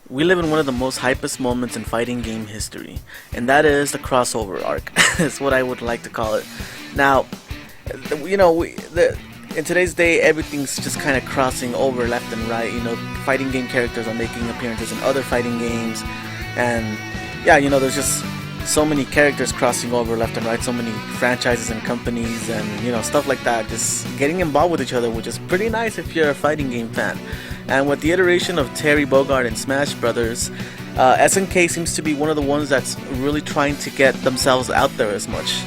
We live in one of the most hypest moments in fighting game history, and that is the crossover arc. That's what I would like to call it. Now, in today's day, everything's just kind of crossing over left and right. Fighting game characters are making appearances in other fighting games, and yeah, there's just so many characters crossing over left and right, so many franchises and companies and stuff like that, just getting involved with each other, which is pretty nice if you're a fighting game fan. And with the iteration of Terry Bogard and Smash Brothers, SNK seems to be one of the ones that's really trying to get themselves out there as much.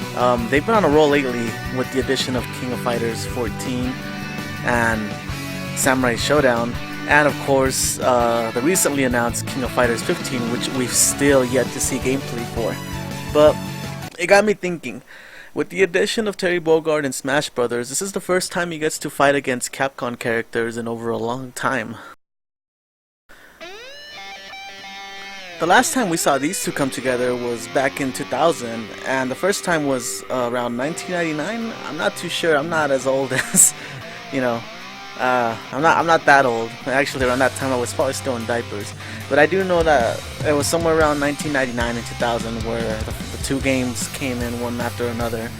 They've been on a roll lately with the addition of King of Fighters 14 and Samurai Showdown, and of course the recently announced King of Fighters 15, which we've still yet to see gameplay for. But it got me thinking. With the addition of Terry Bogard and Smash Brothers, this is the first time he gets to fight against Capcom characters in over a long time. The last time we saw these two come together was back in 2000, and the first time was around 1999. I'm not too sure. I'm not as old as, I'm not that old. Actually, around that time I was probably still in diapers. But I do know that it was somewhere around 1999 and 2000 where the two games came in one after another.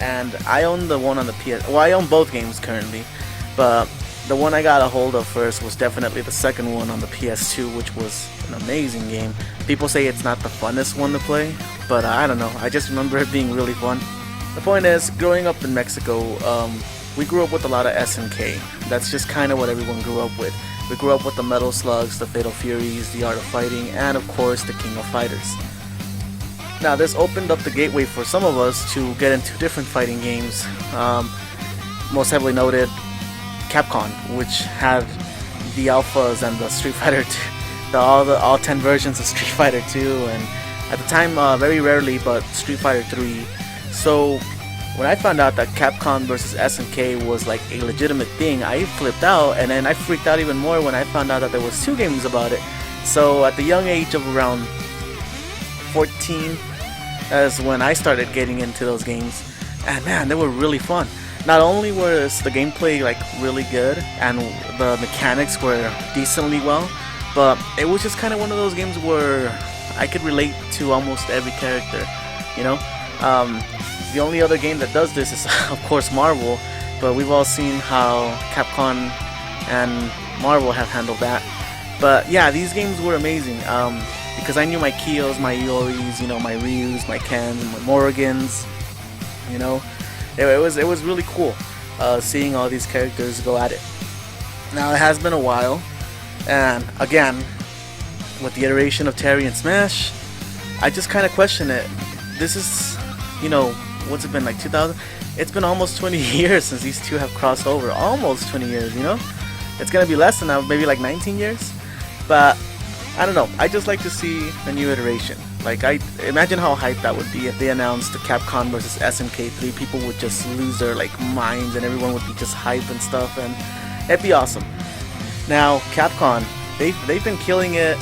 And I own the one on the PS. Well, I own both games currently, but the one I got a hold of first was definitely the second one on the PS2, which was an amazing game. People say it's not the funnest one to play, but I don't know. I just remember it being really fun. The point is, growing up in Mexico, we grew up with a lot of SNK. That's just kind of what everyone grew up with. We grew up with the Metal Slugs, the Fatal Furies, the Art of Fighting, and of course the King of Fighters. Now this opened up the gateway for some of us to get into different fighting games. Most heavily noted, Capcom, which had the alphas and the Street Fighter 2, all 10 versions of Street Fighter 2, and at the time very rarely, but Street Fighter 3. So when I found out that Capcom versus SNK was like a legitimate thing, I flipped out, and then I freaked out even more when I found out that there was two games about it. So at the young age of around 14 is when I started getting into those games, and man, they were really fun. Not only was the gameplay like really good and the mechanics were decently well, but it was just kind of one of those games where I could relate to almost every character, The only other game that does this is of course Marvel, but we've all seen how Capcom and Marvel have handled that. But yeah, these games were amazing because I knew my Kyos, my Ioris, my Ryus, my Kens, my Morrigans. It was really cool seeing all these characters go at it. Now it has been a while, and again, with the iteration of Terry and Smash, I just kind of question it. This is, what's it been, like 2000? It's been almost 20 years since these two have crossed over. Almost 20 years, It's gonna be less than that, maybe like 19 years. But I don't know. I just like to see a new iteration. Like, I imagine how hyped that would be if they announced the Capcom versus SNK 3. People would just lose their minds, and everyone would be just hype and stuff, and it'd be awesome. Now, Capcom, they've been killing it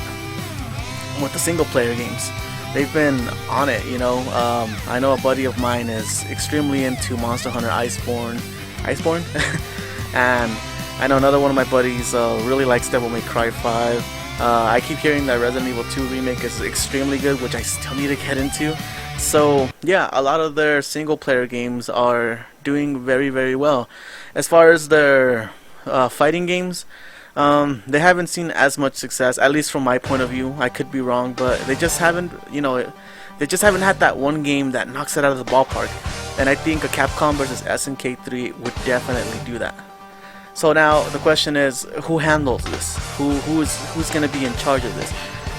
with the single player games. They've been on it, I know a buddy of mine is extremely into Monster Hunter Iceborne, and I know another one of my buddies really likes Devil May Cry 5. I keep hearing that Resident Evil 2 remake is extremely good, which I still need to get into. So yeah, a lot of their single player games are doing very, very well. As far as their fighting games, they haven't seen as much success, at least from my point of view. I could be wrong, but they just haven't, they just haven't had that one game that knocks it out of the ballpark. And I think a Capcom versus SNK 3 would definitely do that. So now the question is, who handles this? Who's going to be in charge of this?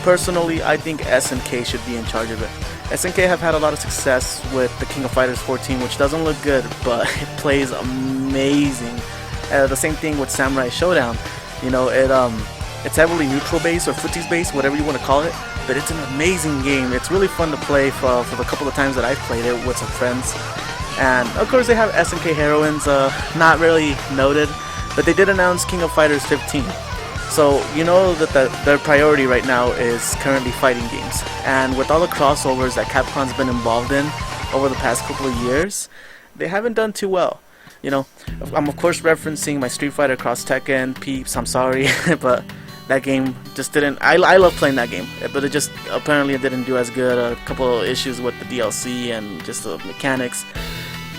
Personally, I think SNK should be in charge of it. SNK have had a lot of success with the King of Fighters 14, which doesn't look good, but it plays amazing. The same thing with Samurai Showdown. It's heavily neutral based or footies based, whatever you want to call it, but it's an amazing game. It's really fun to play for the couple of times that I've played it with some friends. And of course they have SNK heroines, not really noted, but they did announce King of Fighters 15. So that their priority right now is currently fighting games. And with all the crossovers that Capcom's been involved in over the past couple of years, they haven't done too well. I'm of course referencing my Street Fighter Cross Tekken peeps, I'm sorry, but that game just didn't. I love playing that game, but it just apparently it didn't do as good. A couple of issues with the DLC and just the mechanics.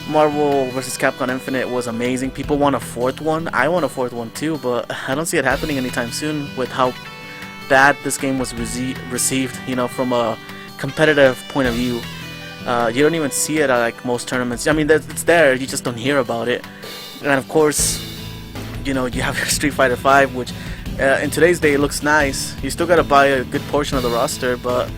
Marvel vs. Capcom Infinite was amazing. People want a fourth one. I want a fourth one too, but I don't see it happening anytime soon with how bad this game was received. You know, from a competitive point of view, you don't even see it at like most tournaments. I mean, it's there. You just don't hear about it. And of course, you know, you have your Street Fighter V, which in today's day it looks nice. You still gotta buy a good portion of the roster, but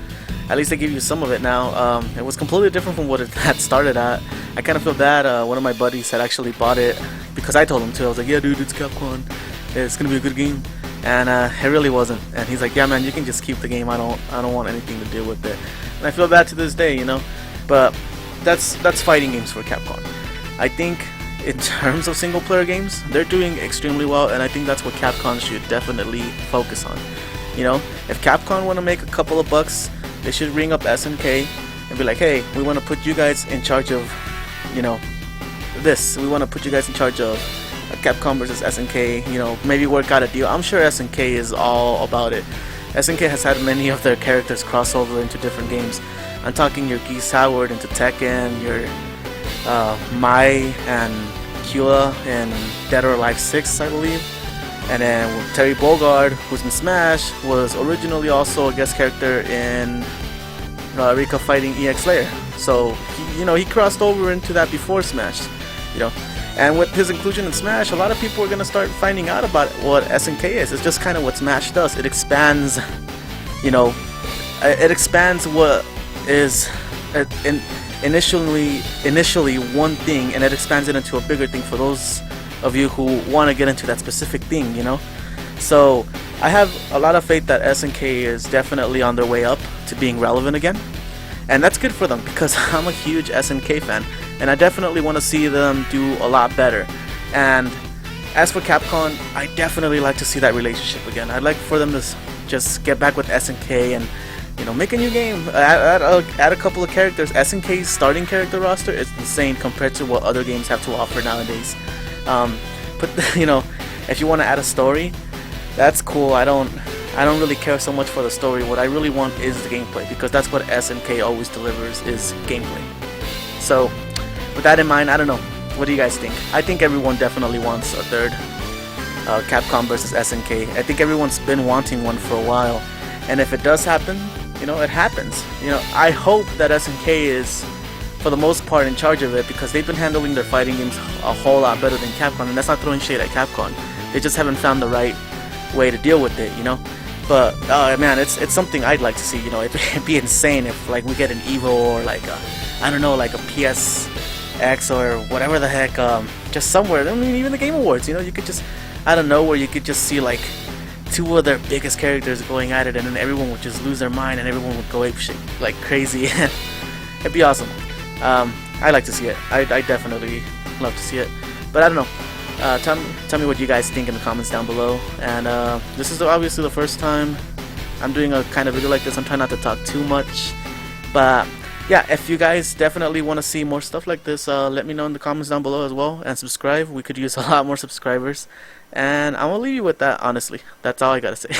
at least they give you some of it now. It was completely different from what it had started at. I kind of feel bad. One of my buddies had actually bought it because I told him to. I was like, yeah, dude, it's Capcom. It's gonna be a good game, and it really wasn't. And he's like, yeah, man, you can just keep the game. I don't want anything to do with it. And I feel bad to this day, you know. But that's fighting games for Capcom. I think in terms of single player games, they're doing extremely well, and I think that's what Capcom should definitely focus on. You know, if Capcom want to make a couple of bucks, they should ring up SNK and be like, hey, we want to put you guys in charge of, you know, this. We want to put you guys in charge of Capcom versus SNK, you know, maybe work out a deal. I'm sure SNK is all about it. SNK has had many of their characters cross over into different games. I'm talking your Geese Howard into Tekken, your Mai and Killa in Dead or Alive 6, I believe. And then Terry Bogard, who's in Smash, was originally also a guest character in Rika Fighting EX Layer. So, he crossed over into that before Smash, you know. And with his inclusion in Smash, a lot of people are going to start finding out about what SNK is. It's just kind of what Smash does. It expands, you know, it expands what is initially one thing, and it expands it into a bigger thing for those of you who want to get into that specific thing, you know. So I have a lot of faith that SNK is definitely on their way up to being relevant again, and that's good for them because I'm a huge SNK fan, and I definitely want to see them do a lot better. And as for Capcom, I definitely like to see that relationship again. I'd like for them to just get back with SNK and, you know, make a new game, add a couple of characters. SNK's starting character roster is insane compared to what other games have to offer nowadays. But you know, if you want to add a story, that's cool. I don't really care so much for the story. What I really want is the gameplay, because that's what SNK always delivers, is gameplay. So with that in mind, I don't know, what do you guys think? I think everyone definitely wants a third Capcom versus SNK. I think everyone's been wanting one for a while, and if it does happen, you know, it happens. You know, I hope that SNK is, for the most part, in charge of it, because they've been handling their fighting games a whole lot better than Capcom, and that's not throwing shade at Capcom. They just haven't found the right way to deal with it, you know. But man, it's something I'd like to see. You know, it'd be insane if like we get an Evo or like I don't know, like a PSX or whatever the heck, just somewhere. I mean, even the Game Awards. You know, you could just, I don't know, where you could just see like two of their biggest characters going at it, and then everyone would just lose their mind and everyone would go apeshit like crazy. It'd be awesome. I like to see it. I definitely love to see it. But I don't know. Tell me what you guys think in the comments down below. And this is obviously the first time I'm doing a kind of video like this. I'm trying not to talk too much. But yeah, if you guys definitely want to see more stuff like this, let me know in the comments down below as well. And subscribe. We could use a lot more subscribers. And I'm going to leave you with that, honestly. That's all I got to say.